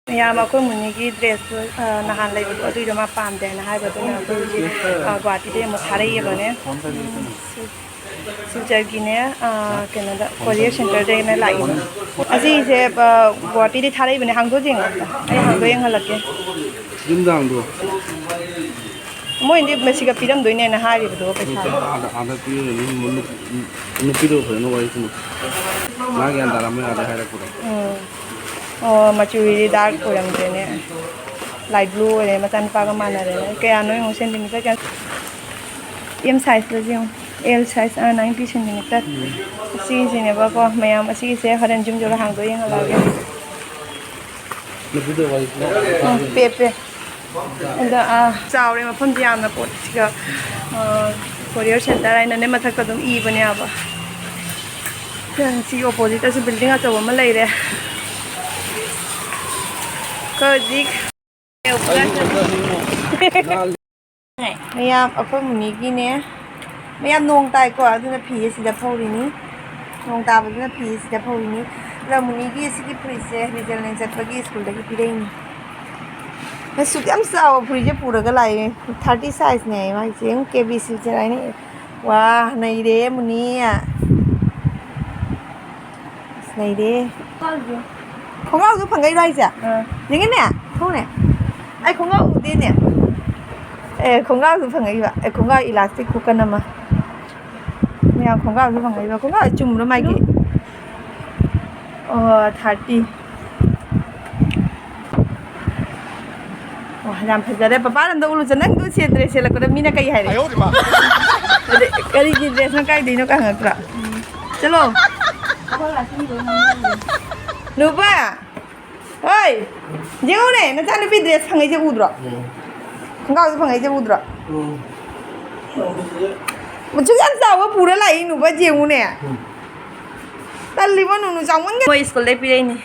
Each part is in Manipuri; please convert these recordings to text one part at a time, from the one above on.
ꯃꯌꯥꯝ ꯑꯩꯈꯣꯏ ꯃꯨꯅꯤꯒꯤ ꯗ꯭ꯔꯦꯁꯇꯨ ꯅꯍꯥꯟ ꯂꯩꯕꯗꯣ ꯑꯗꯨꯏꯗꯣ ꯃꯥ ꯄꯥꯝꯗꯦꯅ ꯍꯥꯏꯕꯗꯨꯅ ꯑꯩꯈꯣꯏ ꯍꯧꯖꯤꯛ ꯒꯨꯍꯥꯇꯤꯗꯩ ꯑꯃꯨꯛ ꯊꯥꯔꯛꯏꯕꯅꯦ ꯁꯤꯜꯆꯔꯒꯤꯅꯦ ꯀꯩꯅꯣꯗ ꯀꯣꯔꯤꯌꯔ ꯁꯦꯟꯇꯔꯗꯩꯅ ꯂꯥꯛꯏꯕ ꯑꯁꯤꯁꯦ ꯒꯨꯍꯥꯇꯤꯗꯩ ꯊꯥꯔꯛꯏꯕꯅꯦ ꯍꯥꯡꯗꯣꯛ ꯌꯦꯡꯉꯣ ꯑꯩ ꯍꯥꯡꯗꯣꯛ ꯌꯦꯡꯍꯜꯂꯛꯀꯦ ꯌꯨꯝꯗꯥꯡꯗꯣ ꯃꯣꯏꯗꯤ ꯃꯁꯤꯒ ꯄꯤꯔꯝꯗꯣꯏꯅꯦꯅ ꯍꯥꯏꯔꯤꯕꯗꯣ ꯄꯩꯁꯥ ꯑꯥꯗ ꯄꯤꯔꯅꯤ ꯅꯨꯄꯤꯗꯣ ꯐꯖꯅ ꯋꯥꯔꯤ ꯁꯥꯟꯅꯧ ꯃꯥ ꯒ꯭ꯌꯥꯟ ꯇꯥꯔꯝꯃꯦ ꯑꯥꯗ ꯍꯥꯏꯔꯛꯄꯗꯣ ꯑꯣ ꯃꯆꯨꯗꯤ ꯗꯥꯔꯛ ꯑꯣꯏꯔꯝꯗ꯭ꯔꯦꯅꯦ ꯂꯥꯏꯠ ꯕ꯭ꯂꯨ ꯑꯣꯏꯔꯦ ꯃꯆꯥꯅꯨꯄꯥꯒ ꯃꯥꯟꯅꯔꯦꯅꯦ ꯀꯌꯥꯅꯣ ꯌꯦꯡꯉꯣ ꯁꯦꯟꯇꯤꯃꯤꯇꯔ ꯀꯌꯥ ꯑꯦꯝ ꯁꯥꯏꯖꯇꯁꯨ ꯌꯦꯡꯉꯣ ꯑꯦꯜ ꯁꯥꯏꯖ 90 ꯁꯦꯟꯇꯤꯃꯤꯇꯔ ꯑꯁꯤꯁꯤꯅꯦꯕꯀꯣ ꯃꯌꯥꯝ ꯑꯁꯤꯒꯤꯁꯦ ꯍꯣꯔꯦꯟ ꯖꯨꯝ ꯖꯨꯝ ꯍꯥꯡꯗꯣꯛ ꯌꯦꯡꯍꯜꯂꯛꯑꯒꯦ ꯅꯨꯄꯤꯗꯣ ꯋꯥꯔꯤ ꯄꯦ ꯑꯗ ꯆꯥꯎꯔꯦ ꯃꯐꯝꯁꯦ ꯌꯥꯝꯅ ꯄꯣꯠꯁꯤꯒ ꯀꯣꯔꯤꯌꯔ ꯁꯦꯟꯇꯔ ꯍꯥꯏꯅꯅꯦ ꯃꯊꯛꯇ ꯑꯗꯨꯝ ꯏꯕꯅꯦꯕ ꯁꯤꯒꯤ ꯑꯣꯄꯣꯖꯤꯠꯇꯁꯨ ꯕꯤꯜꯗꯤꯡ ꯑꯆꯧꯕ ꯑꯃ ꯂꯩꯔꯦ ꯍꯧꯖꯤꯛ ꯃꯌꯥꯝ ꯑꯩꯈꯣꯏ ꯃꯨꯅꯤꯒꯤꯅꯦ ꯃꯌꯥꯝ ꯅꯣꯡ ꯇꯥꯏꯀꯣ ꯑꯗꯨꯅ ꯐꯤꯁꯦ ꯁꯤꯗ ꯐꯧꯔꯤꯅꯤ ꯅꯣꯡ ꯇꯥꯕꯗꯨꯅ ꯐꯤ ꯁꯤꯗ ꯐꯧꯔꯤꯅꯤ ꯑꯗ ꯃꯨꯅꯤꯒꯤ ꯑꯁꯤꯒꯤ ꯐꯨꯔꯤꯠꯁꯦ ꯔꯤꯖꯜꯅꯦ ꯆꯠꯄꯒꯤ ꯁ꯭ꯀꯨꯜꯗꯒꯤ ꯄꯤꯔꯛꯏꯅꯤ ꯁꯨꯛ ꯌꯥꯝ ꯆꯥꯎꯕ ꯐꯨꯔꯤꯠꯁꯦ ꯄꯨꯔꯒ ꯂꯥꯛꯑꯦ 30 ꯁꯥꯏꯖꯅꯦ ꯃꯥꯒꯤꯁꯦ ꯀꯦꯕꯤ ꯁꯤꯜꯆꯔ ꯍꯥꯏꯅ ꯋꯥ ꯅꯩꯔꯦ ꯃꯨꯅꯤ ꯅꯩꯔꯦ ꯈꯣꯡꯒ꯭ꯔꯥꯎꯁꯨ ꯐꯪꯒꯩꯔꯣ ꯍꯥꯏꯁꯦ ꯌꯦꯡꯒꯦꯅꯦ ꯊꯣꯡꯅꯦ ꯑꯩ ꯈꯣꯡꯒ꯭ꯔꯥꯎ ꯎꯗꯦꯅꯦ ꯈꯣꯡꯒ꯭ꯔꯥꯎꯁꯨ ꯐꯪꯉꯛꯏꯕ ꯈꯣꯡꯒ꯭ꯔꯥꯎ 이라스틱 ꯈꯨꯀꯟ ꯑꯃ ꯃꯌꯥꯝ ꯈꯣꯡꯒ꯭ꯔꯥꯎꯁꯨ ꯐꯪꯉꯛꯏꯕ ꯈꯣꯡꯒ꯭ꯔꯥꯎ ꯆꯨꯝꯕ꯭ꯔꯣ ꯃꯥꯒꯤ ꯑꯣ 30 ꯌꯥꯝ ꯐꯖꯔꯦ ꯄꯄꯥ ꯅꯪꯗ ꯎꯔꯨꯆꯣ ꯅꯪꯗꯨ ꯗ꯭ꯔꯦꯁ ꯁꯦꯠꯂꯛꯄꯗ ꯃꯤꯅ ꯀꯩ ꯍꯥꯏꯔꯛꯏ ꯀꯔꯤꯒꯤ ꯗ꯭ꯔꯦꯁꯅꯣ ꯀꯥꯏꯗꯩꯅꯣ ꯀ ꯍꯪꯉꯛꯇ꯭ꯔꯣ ꯆꯠꯂꯣ ꯅꯨꯄꯥ ꯍꯣꯏ ꯌꯦꯡꯉꯨꯅꯦ ꯅꯆꯥꯅꯨꯄꯤ ꯗ꯭ꯔꯦꯁ ꯐꯪꯉꯛꯏꯁꯦ ꯎꯗ꯭ꯔꯣ ꯈꯣꯡꯒ꯭ꯔꯥꯎꯁꯨ ꯐꯪꯉꯛꯏꯁꯦ ꯎꯗ꯭ꯔꯣ ꯃꯆꯨ ꯌꯥꯝ ꯆꯥꯎꯕ ꯄꯨꯔ ꯂꯥꯛꯏ ꯅꯨꯄꯥ ꯌꯦꯡꯉꯨꯅꯦ ꯇꯜꯂꯤꯕ ꯅꯨꯅꯨ ꯆꯥꯎꯃꯟꯒ ꯃꯣꯏ ꯁ꯭ꯀꯨꯜꯗꯩ ꯄꯤꯔꯛꯏꯅꯤ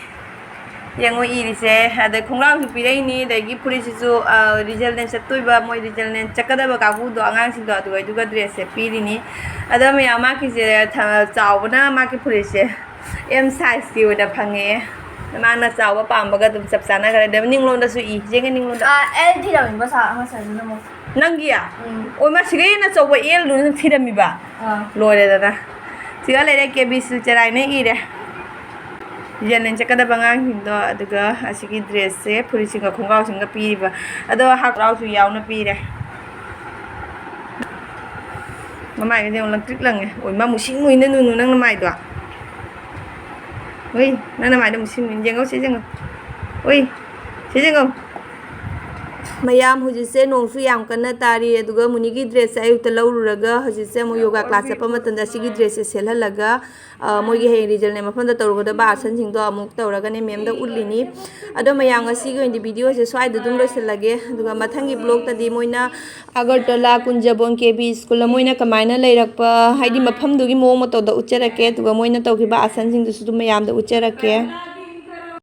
ꯌꯦꯡꯉꯣ ꯏꯔꯤꯁꯦ ꯑꯗꯩ ꯈꯣꯡꯒ꯭ꯔꯥꯎꯁꯨ ꯄꯤꯔꯛꯏꯅꯤ ꯑꯗꯒꯤ ꯐꯨꯔꯤꯠꯁꯤꯁꯨ ꯔꯤꯖꯜꯅꯦꯟ ꯆꯠꯇꯣꯏꯕ ꯃꯣꯏ ꯔꯤꯖꯜꯅꯦꯟ ꯆꯠꯀꯗꯕ ꯀꯥꯡꯕꯨꯗꯣ ꯑꯉꯥꯡꯁꯤꯡꯗꯣ ꯑꯗꯨꯒ ꯗ꯭ꯔꯦꯁꯁꯦ ꯄꯤꯔꯤꯅꯤ ꯑꯗꯣ ꯃꯌꯥꯝ ꯃꯥꯒꯤꯁꯦ ꯆꯥꯎꯕꯅ ꯃꯥꯒꯤ ꯐꯨꯔꯤꯠꯁꯦ ꯑꯦꯝ ꯁꯥꯏꯖꯀꯤ ꯑꯣꯏꯅ ꯐꯪꯉꯛꯑꯦ ꯃꯥꯅ ꯆꯥꯎꯕ ꯄꯥꯝꯕꯒ ꯑꯗꯨꯝ ꯆꯞ ꯆꯥꯅꯈ꯭ꯔꯦ ꯑꯗꯨꯝ ꯅꯤꯡꯂꯣꯝꯗꯁꯨ ꯌꯦꯡꯉꯦ ꯅꯤꯡꯂꯣꯝꯗ ꯑꯩ ꯊꯤꯔꯝꯃꯤꯕ ꯉꯁꯥꯏꯗꯨꯅ ꯑꯃꯨꯛ ꯅꯪꯒꯤ ꯑꯣ ꯃꯁꯤꯒ ꯍꯦꯟꯅ ꯑꯆꯧꯕ ꯑꯦꯜꯗꯨꯅ ꯊꯤꯔꯝꯃꯤꯕ ꯂꯣꯏꯔꯦꯗꯅ ꯁꯤꯒ ꯂꯩꯔꯦ ꯀꯦꯕꯤ ꯁꯤꯜꯆꯔ ꯍꯥꯏꯅ ꯏꯔꯦ ꯔꯤꯖꯜꯅꯦꯟ ꯆꯠꯀꯗꯕ ꯑꯉꯥꯡꯁꯤꯡꯗꯣ ꯑꯗꯨꯒ ꯑꯁꯤꯒꯤ ꯗ꯭ꯔꯦꯁꯁꯦ ꯐꯨꯔꯤꯠꯁꯤꯡꯒ ꯈꯣꯡꯒ꯭ꯔꯥꯎꯁꯤꯡꯒ ꯄꯤꯔꯤꯕ ꯑꯗꯣ ꯍꯥꯞꯒ꯭ꯔꯥꯎꯁꯨ ꯌꯥꯎꯅ ꯄꯤꯔꯦ ꯃꯃꯥꯏꯒꯁꯦ ꯑꯃꯨꯛ ꯂꯪꯇ꯭ꯔꯤꯛ ꯂꯪꯉꯦ ꯑꯣꯏꯃ ꯃꯨꯁꯤꯡ ꯃꯨꯏꯅ ꯅꯨꯅꯨ ꯅꯪ ꯅꯃꯥꯏꯗꯣ ꯍꯣꯏ ꯅꯪ ꯅꯃꯥꯏꯗꯣ ꯃꯨꯁꯤꯡ ꯃꯨꯏ ꯌꯦꯡꯉꯣ ꯁꯤ ꯌꯦꯡꯉꯣ ꯍꯣꯏ ꯁꯤ ꯌꯦꯡꯉꯣ ꯃꯌꯥꯝ ꯍꯧꯖꯤꯛꯁꯦ ꯅꯣꯡꯁꯨ ꯌꯥꯝ ꯀꯟꯅ ꯇꯥꯔꯤ ꯑꯗꯨꯒ ꯃꯨꯅꯤꯒꯤ ꯗ꯭ꯔꯦꯁꯁꯦ ꯑꯌꯨꯛꯇ ꯂꯧꯔꯨꯔꯒ ꯍꯧꯖꯤꯛꯁꯦ ꯑꯃꯨꯛ ꯌꯣꯒꯥ ꯀ꯭ꯂꯥꯁ ꯆꯠꯄ ꯃꯇꯝꯗ ꯑꯁꯤꯒꯤ ꯗ꯭ꯔꯦꯁꯁꯦ ꯁꯦꯠꯍꯜꯂꯒ ꯃꯣꯏꯒꯤ ꯍꯌꯦꯡ ꯔꯤꯖꯜꯅꯦꯟ ꯃꯐꯝꯗ ꯇꯧꯔꯨꯒꯗꯕ ꯑꯥꯁꯟꯁꯤꯡꯗꯣ ꯑꯃꯨꯛ ꯇꯧꯔꯒꯅꯦ ꯃꯦꯝꯗ ꯎꯠꯂꯤꯅꯤ ꯑꯗꯣ ꯃꯌꯥꯝ ꯉꯁꯤꯒꯤ ꯑꯣꯏꯅꯗꯤ ꯚꯤꯗꯤꯑꯣꯁꯦ ꯁ꯭ꯋꯥꯏꯗ ꯑꯗꯨꯝ ꯂꯣꯏꯁꯤꯜꯂꯒꯦ ꯑꯗꯨꯒ ꯃꯊꯪꯒꯤ ꯕ꯭ꯂꯣꯛꯇꯗꯤ ꯃꯣꯏꯅ ꯑꯒꯔꯇꯂꯥ ꯀꯨꯟꯖꯕꯣꯟ ꯀꯦꯕꯤ ꯁ꯭ꯀꯨꯜ ꯃꯣꯏꯅ ꯀꯃꯥꯏꯅ ꯂꯩꯔꯛꯄ ꯍꯥꯏꯗꯤ ꯃꯐꯝꯗꯨꯒꯤ ꯃꯑꯣꯡ ꯃꯇꯧꯗ ꯎꯠꯆꯔꯛꯀꯦ ꯑꯗꯨꯒ ꯃꯣꯏꯅ ꯇꯧꯈꯤꯕ ꯑꯥꯁꯟꯁꯤꯡꯗꯨꯁꯨ ꯑꯗꯨꯝ ꯃꯌꯥꯝꯗ ꯎꯠꯆꯔꯛꯀꯦ